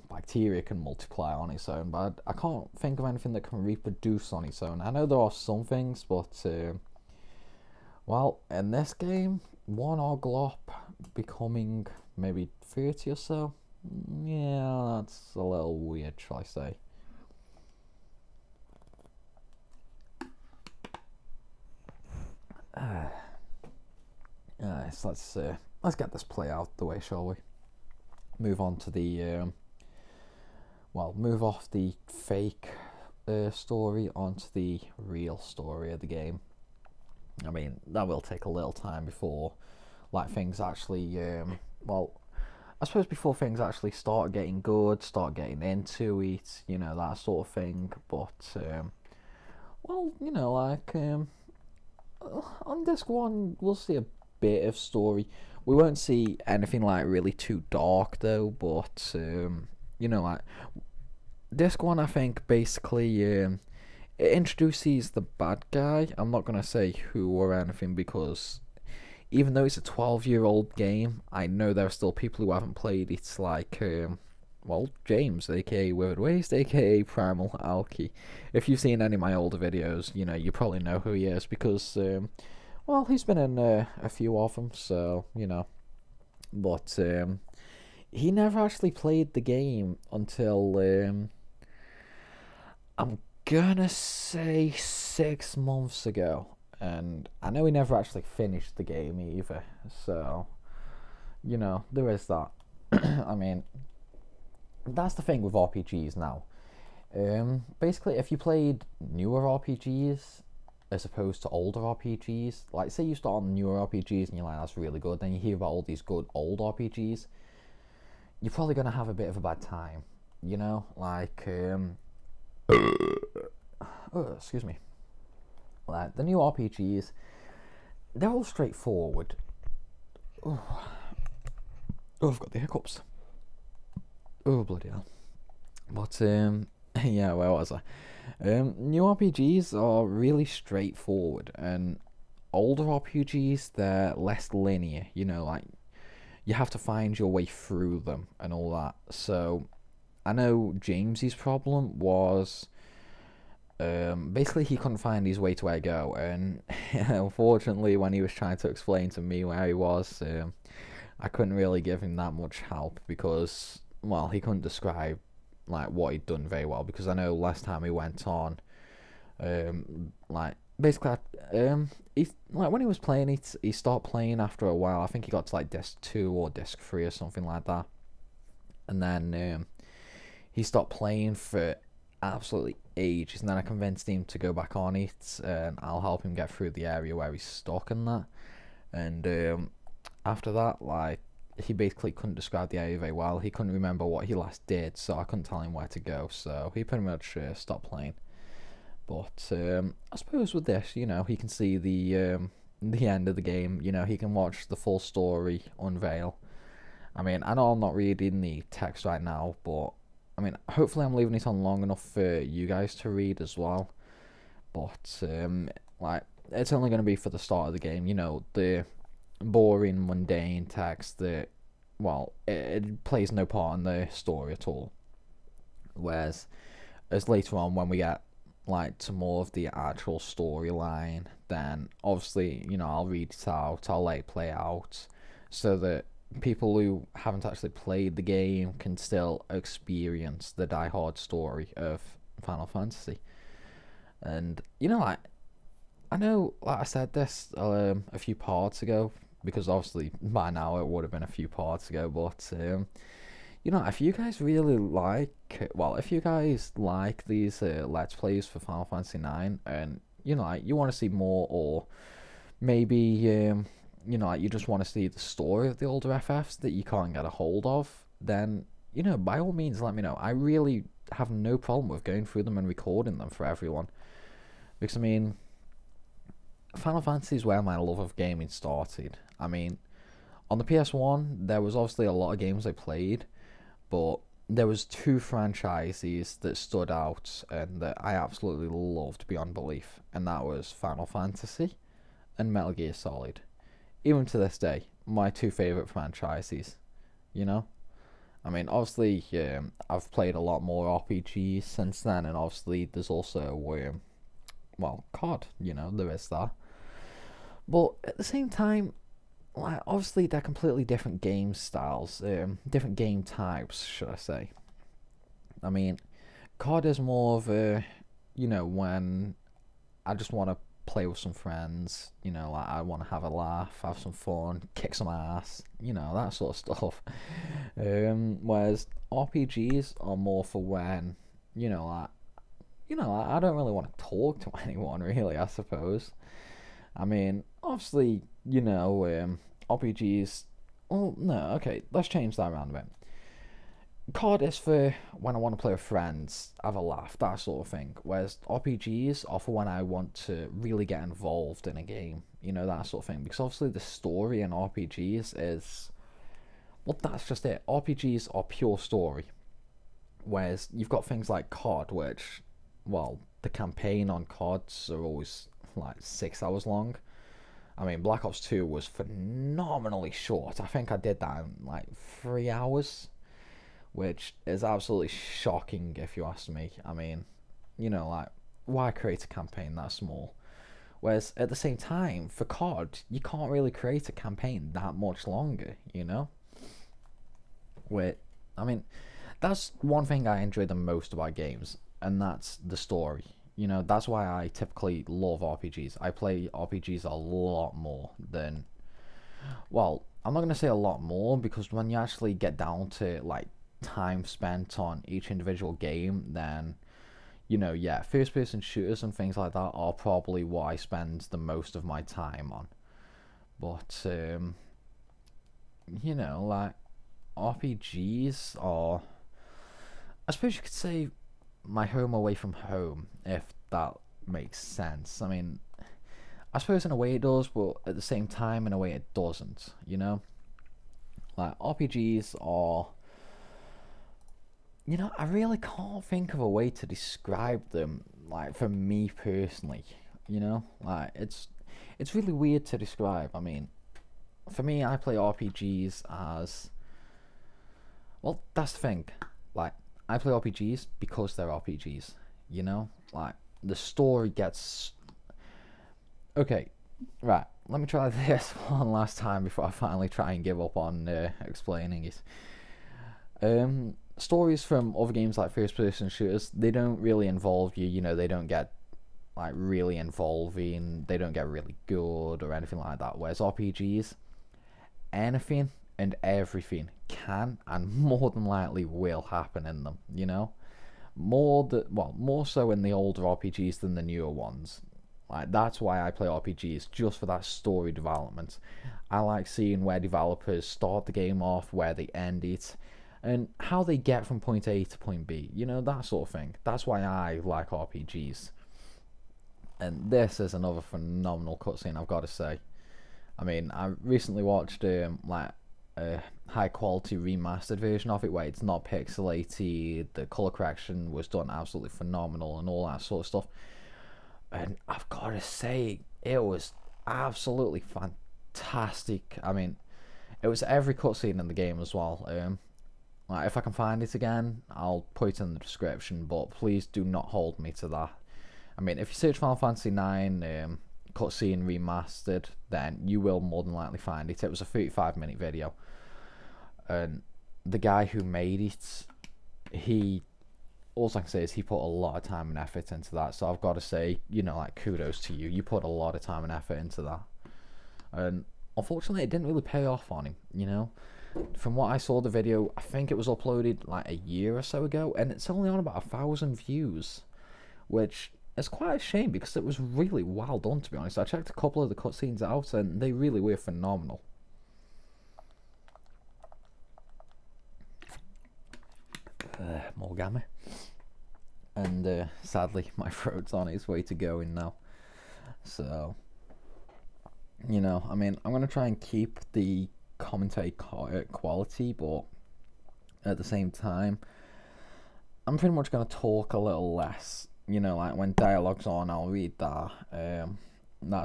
bacteria can multiply on its own, but I can't think of anything that can reproduce on its own. I know there are some things, but well, in this game, one Oglop becoming maybe 30 or so, yeah, that's a little weird, shall I say. So let's get this play out the way, shall we? Move on to the move off the fake story onto the real story of the game. I mean, that will take a little time before like things actually I suppose before things actually start getting good, start getting into it, you know, that sort of thing. But well, you know, like on disc one we'll see a bit of story. We won't see anything like really too dark though, but you know, like disc one I think basically it introduces the bad guy. I'm not gonna say who or anything because even though it's a 12-year-old game, I know there are still people who haven't played it, like well, James, aka Withered Waste, aka Primal Alki. If you've seen any of my older videos, you know, you probably know who he is because well, he's been in a few of them, so you know. But he never actually played the game until I'm gonna say 6 months ago, and I know he never actually finished the game either, so you know, there is that. I mean, that's the thing with RPGs now. Basically, if you played newer RPGs as opposed to older RPGs, like say you start on newer RPGs and you're like, that's really good, then you hear about all these good old RPGs, you're probably gonna have a bit of a bad time, you know, like oh, excuse me. Like the new RPGs, they're all straightforward. Oh, I've got the hiccups. Oh, bloody hell. But yeah, where was I? New RPGs are really straightforward, and older RPGs, they're less linear, you know, like you have to find your way through them and all that. So I know James's problem was basically he couldn't find his way to where to go, and unfortunately when he was trying to explain to me where he was, I couldn't really give him that much help because, well, he couldn't describe like what he'd done very well, because I know last time he went on, like basically he, like when he was playing it, he stopped playing after a while. I think he got to like disc 2 or disc 3 or something like that, and then he stopped playing for absolutely ages, and then I convinced him to go back on it and I'll help him get through the area where he's stuck and that. And after that, like, he basically couldn't describe the area very well. He couldn't remember what he last did, so I couldn't tell him where to go, so he pretty much stopped playing. But I suppose with this, you know, he can see the end of the game. You know, he can watch the full story unveil. I mean, I know I'm not reading the text right now, but I mean, hopefully I'm leaving it on long enough for you guys to read as well. But like, it's only going to be for the start of the game. You know, the boring, mundane text that, well, it plays no part in the story at all. Whereas, as later on when we get like to more of the actual storyline, then obviously, you know, I'll read it out, I'll let it play out, so that people who haven't actually played the game can still experience the die-hard story of Final Fantasy. And you know, like, I know, like I said this a few parts ago, because obviously by now it would have been a few parts ago, but you know, if you guys really like, well, if you guys like these Let's Plays for Final Fantasy 9, and you know, like, you want to see more, or maybe you know, like, you just want to see the story of the older FFs that you can't get a hold of, then, you know, by all means let me know. I really have no problem with going through them and recording them for everyone, because I mean, Final Fantasy is where my love of gaming started. I mean, on the PS1 there was obviously a lot of games I played, but there was 2 franchises that stood out and that I absolutely loved beyond belief, and that was Final Fantasy and Metal Gear Solid. Even to this day, my 2 favourite franchises, you know? I mean, obviously, I've played a lot more RPGs since then, and obviously, there's also, well, COD, there is that. But at the same time, like, obviously, they're completely different game styles, different game types, should I say. I mean, COD is more of a, when I just want to play with some friends, like I want to have a laugh, have some fun, kick some ass, that sort of stuff. Whereas RPGs are more for when, like, I don't really want to talk to anyone, really, I suppose. I mean, obviously, RPGs. Oh, no, okay, let's change that around a bit. COD is for when I want to play with friends, have a laugh, that sort of thing. Whereas RPGs are for when I want to really get involved in a game, that sort of thing. Because obviously the story in RPGs is, well, that's just it. RPGs are pure story. Whereas you've got things like COD, which, well, the campaign on CODs are always like 6 hours long. I mean, Black Ops 2 was phenomenally short. I think I did that in like 3 hours, which is absolutely shocking if you ask me. I mean, like, why create a campaign that small? Whereas at the same time, for COD, you can't really create a campaign that much longer, Where, I mean, that's one thing I enjoy the most about games, and that's the story. That's why I typically love RPGs. I play RPGs a lot more than, well, I'm not going to say a lot more, because when you actually get down to, like, time spent on each individual game, then, yeah, first person shooters and things like that are probably what I spend the most of my time on. But, like, RPGs are, I suppose you could say, my home away from home, if that makes sense. I mean, I suppose in a way it does, but at the same time, in a way it doesn't, Like, RPGs are, I really can't think of a way to describe them, like, for me personally, Like, it's really weird to describe. I mean, for me, I play RPGs as, well, that's the thing, like, I play RPGs because they're RPGs, Like, the story gets... Okay, right, let me try this one last time before I finally try and give up on explaining it. Stories from other games like first-person shooters, they don't really involve you, they don't get, like, really involving, they don't get really good or anything like that, whereas RPGs, anything and everything can and more than likely will happen in them, more so in the older RPGs than the newer ones. Like, that's why I play RPGs, just for that story development. I like seeing where developers start the game off, where they end it, and how they get from point A to point B, that sort of thing. That's why I like RPGs. And this is another phenomenal cutscene, I've got to say. I mean, I recently watched like a high quality remastered version of it where it's not pixelated, the color correction was done absolutely phenomenal and all that sort of stuff. And I've got to say, it was absolutely fantastic. I mean, it was every cutscene in the game as well. Like, if I can find it again, I'll put it in the description, but please do not hold me to that. I mean, if you search Final Fantasy 9 cutscene remastered, then you will more than likely find it. It was a 35-minute video, and the guy who made it, all I can say is he put a lot of time and effort into that. So I've got to say, like, kudos to you. You put a lot of time and effort into that, and unfortunately, it didn't really pay off on him. From what I saw the video, I think it was uploaded like a year or so ago, and it's only on about 1,000 views, which is quite a shame because it was really well done, to be honest. I checked a couple of the cutscenes out and they really were phenomenal. More gamma. And sadly, my throat's on its way to going now. So, I mean, I'm going to try and keep the commentary quality, but at the same time, I'm pretty much going to talk a little less. Like, when dialogue's on, I'll read that. That